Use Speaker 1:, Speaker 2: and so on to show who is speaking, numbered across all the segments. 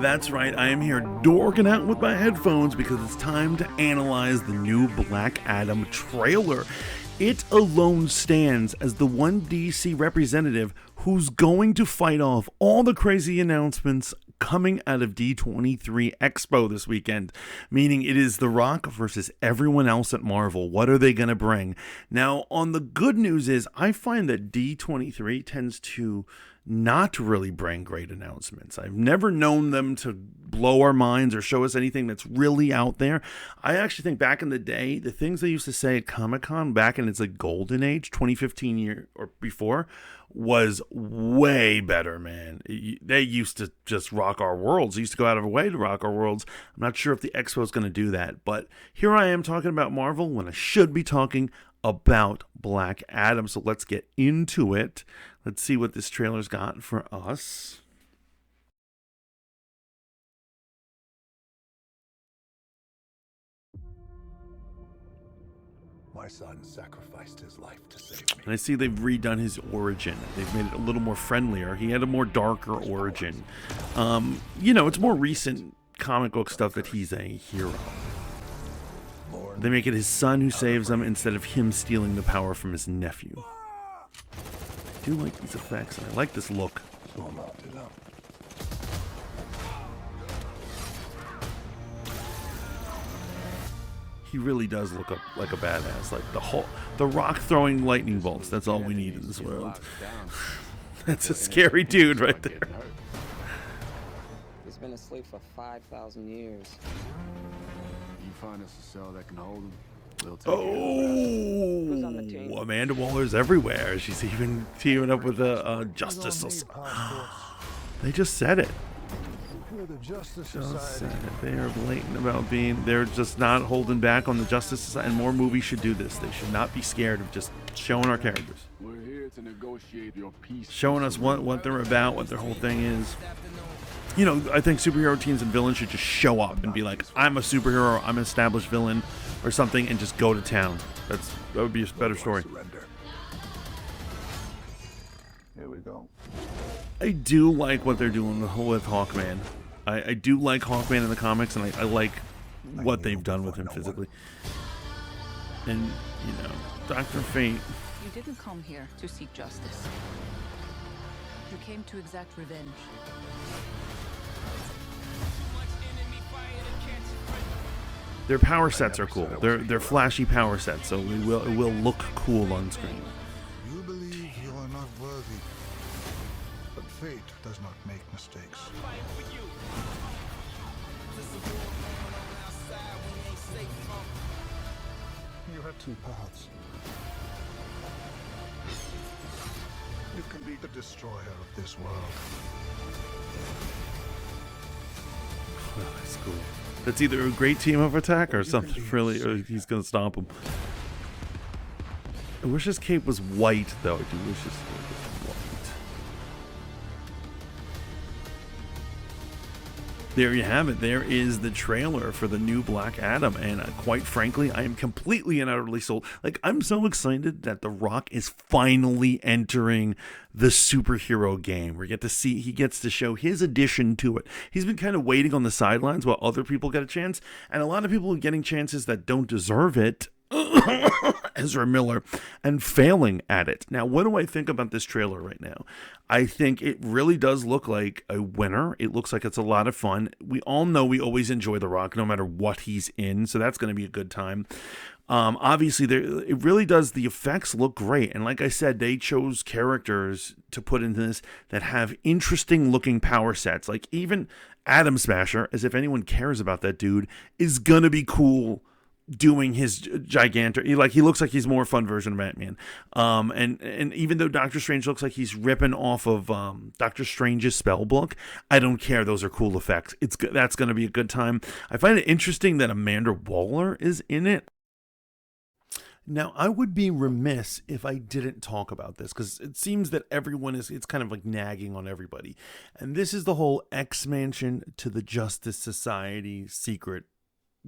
Speaker 1: That's right, I am here dorking out with my headphones because it's time to analyze the new Black Adam trailer. It alone stands as the one DC representative who's going to fight off all the crazy announcements coming out of D23 Expo this weekend, meaning it is The Rock versus everyone else at Marvel. What are they going to bring? Now, on the good news is I find that D23 tends to not really bring great announcements. I've never known them to blow our minds or show us anything that's really out there. I actually think back in the day, the things they used to say at Comic-Con back in its like golden age, 2015 year or before, was way better, man. They used to just rock our worlds. They used to go out of their way to rock our worlds. I'm not sure if the Expo is going to do that, but here I am talking about Marvel when I should be talking about Black Adam. So let's get into it. Let's see what this trailer's got for us.
Speaker 2: My son sacrificed his life to save me.
Speaker 1: And I see they've redone his origin. They've made it a little more friendlier. He had a more darker origin. It's more recent comic book stuff that he's a hero. They make it his son who saves him instead of him stealing the power from his nephew. I do like these effects, and I like this look. He really does look like a badass. Like the Rock throwing lightning bolts. That's all we need in this world. That's a scary dude right there.
Speaker 3: He's been asleep for 5,000 years.
Speaker 4: You find us a cell that can hold him. We'll take
Speaker 3: Who's on the team?
Speaker 1: Oh, Amanda Waller's everywhere. She's even teaming up with a Justice. They just said it.
Speaker 2: The Justice
Speaker 1: Just said it. They are blatant about they're just not holding back on the Justice Society. And more movies should do this. They should not be scared of just showing our characters.
Speaker 4: We're here to negotiate your peace.
Speaker 1: Showing us what they're about, what their whole thing is. I think superhero teams and villains should just show up and be like, I'm a superhero, I'm an established villain or something, and just go to town. That would be a better story.
Speaker 2: Here we go.
Speaker 1: I do like what they're doing with Hawkman. I do like Hawkman in the comics, and I like what they've done with him physically. And, Dr. Fate.
Speaker 5: You didn't come here to seek justice. You came to exact revenge.
Speaker 1: Their power sets are cool. They're flashy power sets, so it will look cool on screen.
Speaker 2: You believe you are not worthy, but fate does not make mistakes. You have two paths. You can be the destroyer of this world.
Speaker 1: Oh, that's cool. That's either a great team up attack or something really, or he's gonna stomp him. I wish his cape was white, though. I do wish his cape was white. There you have it. There is the trailer for the new Black Adam, and quite frankly, I am completely and utterly sold. Like, I'm so excited that The Rock is finally entering the superhero game. We get to see, he gets to show his addition to it. He's been kind of waiting on the sidelines while other people get a chance, and a lot of people are getting chances that don't deserve it. Ezra Miller, and failing at it. Now, what do I think about this trailer right now? I think it really does look like a winner. It looks like it's a lot of fun. We all know we always enjoy The Rock no matter what he's in, so that's going to be a good time. Obviously, it really does. The effects look great, and like I said, they chose characters to put into this that have interesting looking power sets. Like even Atom Smasher, as if anyone cares about that dude, is gonna be cool doing his gigantic, he looks like he's more fun version of Batman. And even though Doctor Strange looks like he's ripping off of Doctor Strange's spell book, I don't care. Those are cool effects. That's going to be a good time. I find it interesting that Amanda Waller is in it. Now, I would be remiss if I didn't talk about this, because it seems that it's kind of like nagging on everybody. And this is the whole X-Mansion to the Justice Society secret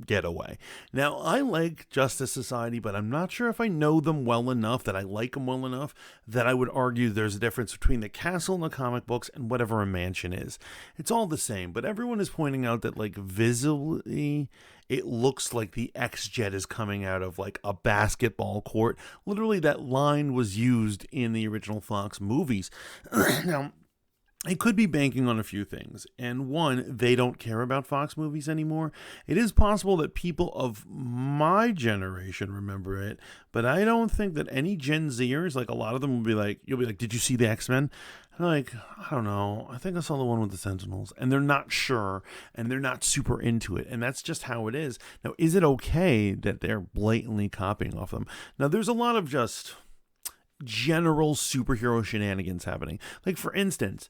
Speaker 1: getaway. Now, I like Justice Society, but I'm not sure if I know them well enough, that I like them well enough, that I would argue there's a difference between the castle in the comic books and whatever a mansion is. It's all the same, but everyone is pointing out that, like, visibly, it looks like the X-Jet is coming out of, like, a basketball court. Literally, that line was used in the original Fox movies. Now, I could be banking on a few things. And one, they don't care about Fox movies anymore. It is possible that people of my generation remember it, but I don't think that any Gen Zers, like a lot of them will be like, you'll be like, did you see the X-Men? And I'm like, I don't know. I think I saw the one with the Sentinels. And they're not sure, and they're not super into it. And that's just how it is. Now, is it okay that they're blatantly copying off them? Now, there's a lot of just general superhero shenanigans happening. Like, for instance,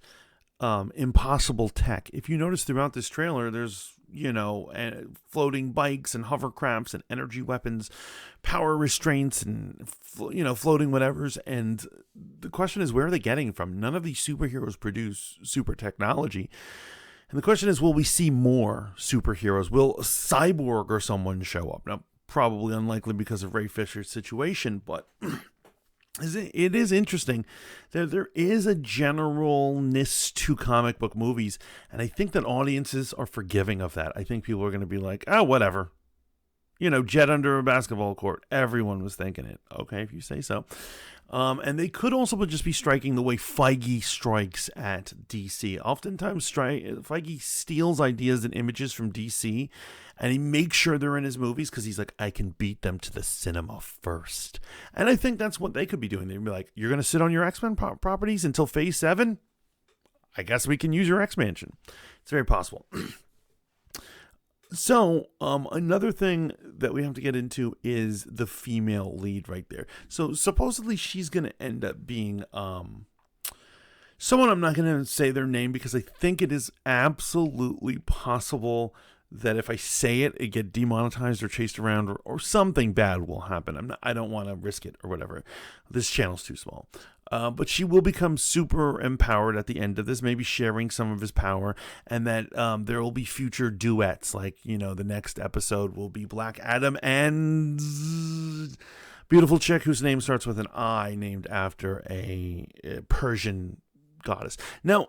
Speaker 1: impossible tech. If you notice throughout this trailer, there's, floating bikes and hovercrafts and energy weapons, power restraints and, floating whatevers. And the question is, where are they getting it from? None of these superheroes produce super technology. And the question is, will we see more superheroes? Will Cyborg or someone show up? Now, probably unlikely because of Ray Fisher's situation, but it is interesting that there is a generalness to comic book movies, and I think that audiences are forgiving of that. I think people are going to be like, oh, whatever. Jet under a basketball court. Everyone was thinking it. Okay, if you say so. And they could also just be striking the way Feige strikes at DC. Oftentimes, Feige steals ideas and images from DC, and he makes sure they're in his movies because he's like, I can beat them to the cinema first. And I think that's what they could be doing. They'd be like, you're going to sit on your X-Men properties until Phase 7? I guess we can use your X-Mansion. It's very possible. So, another thing that we have to get into is the female lead right there. So, supposedly she's going to end up being someone, I'm not going to say their name because I think it is absolutely possible that if I say it get demonetized or chased around or something bad will happen. I don't want to risk it or whatever. This channel's too small. But she will become super empowered at the end of this, maybe sharing some of his power, and that there will be future duets. Like, the next episode will be Black Adam and beautiful chick whose name starts with an I, named after a Persian goddess. Now,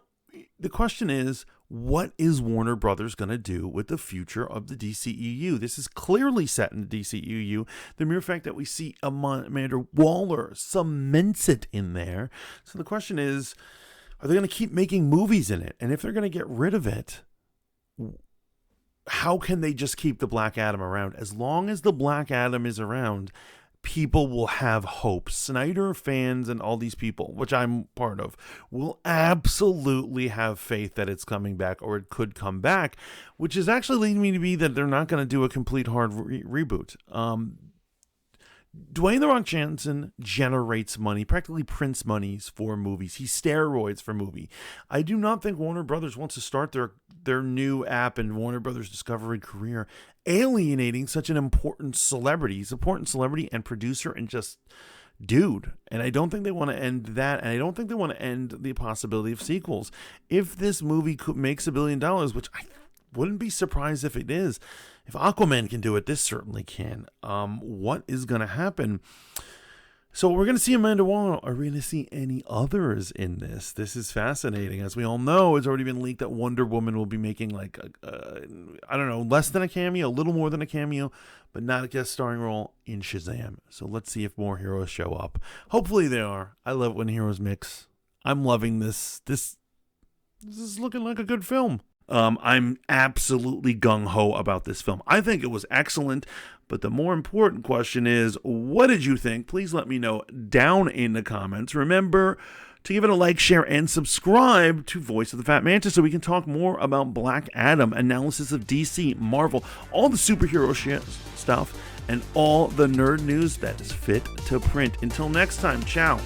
Speaker 1: the question is, what is Warner Brothers going to do with the future of the DCEU? This is clearly set in the DCEU. The mere fact that we see Amanda Waller cements it in there. So the question is, are they going to keep making movies in it? And if they're going to get rid of it, how can they just keep the Black Adam around? As long as the Black Adam is around, people will have hope. Snyder fans and all these people, which I'm part of, will absolutely have faith that it's coming back, or it could come back, which is actually leading me to be that they're not going to do a complete hard reboot. Dwayne "The Rock" Johnson generates money, practically prints monies for movies. He steroids for movie. I do not think Warner Brothers wants to start their new app and Warner Brothers Discovery career alienating such an important celebrity. He's an important celebrity and producer and just dude. And I don't think they want to end that. And I don't think they want to end the possibility of sequels. If this movie makes $1 billion, which I wouldn't be surprised if it is, if Aquaman can do it, this certainly can. What is going to happen? So we're going to see Amanda Waller. Are we going to see any others in this? This is fascinating. As we all know, it's already been leaked that Wonder Woman will be making like, I don't know, less than a cameo, a little more than a cameo, but not a guest starring role in Shazam. So let's see if more heroes show up. Hopefully they are. I love when heroes mix. I'm loving this. This is looking like a good film. I'm absolutely gung-ho about this film. I think it was excellent, but the more important question is, what did you think? Please let me know down in the comments. Remember to give it a like, share, and subscribe to Voice of the Fat Mantis so we can talk more about Black Adam, analysis of DC, Marvel, all the superhero stuff, and all the nerd news that is fit to print. Until next time, ciao.